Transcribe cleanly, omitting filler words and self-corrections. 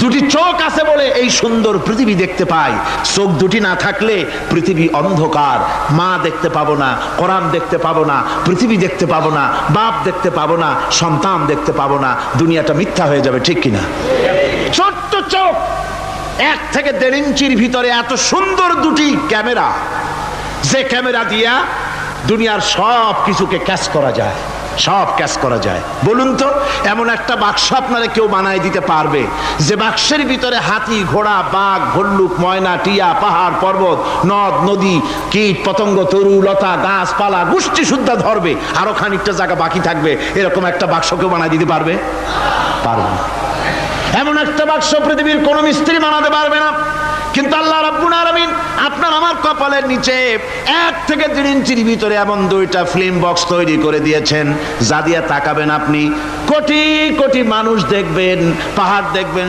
দুটি চোখ আছে বলে এই সুন্দর পৃথিবী দেখতে পাই। চোখ দুটি না থাকলে পৃথিবী অন্ধকার, মা দেখতে পাবো না, কোরআন দেখতে পাবো না, পৃথিবী দেখতে পাবো না, বাপ দেখতে পাবো না, সন্তান দেখতে পাবো না, দুনিয়াটা মিথ্যা হয়ে যাবে, ঠিক কিনা? ছোট্ট চোখ, 1 থেকে 1.5 ইঞ্চির ভিতরে এত সুন্দর দুটি ক্যামেরা, যে ক্যামেরা দিয়া দুনিয়ার সব কিছুকে ক্যাচ করা যায়, সব ক্যাচ করা যায়। বলুন তো, এমন একটা বাক্স আপনারা কেউ বানায় দিতে পারবে যে বাক্সের ভিতরে হাতি, ঘোড়া, বাঘ, ভল্লুক, ময়না, টিয়া, পাহাড়, পর্বত, নদ নদী, কীট পতঙ্গ, তরু লতা, গাছপালা গোষ্ঠী শুদ্ধা ধরবে, আরো খানিকটা জায়গা বাকি থাকবে, এরকম একটা বাক্স কেউ বানায় দিতে পারবে? পারবে না। এমন একটা বাক্স পৃথিবীর কোন মিস্ত্রি বানাতে পারবে না। কিন্তু আল্লাহ রাব্বুল আলামিন আপনার আমার কপালের নিচে 1 থেকে 1.5 ইঞ্চির ভিতরে এমন 2টা ফিল্ম বক্স তৈরি করে দিয়েছেন, যা দিয়ে তাকাবেন আপনি কোটি কোটি মানুষ দেখবেন, পাহাড় দেখবেন,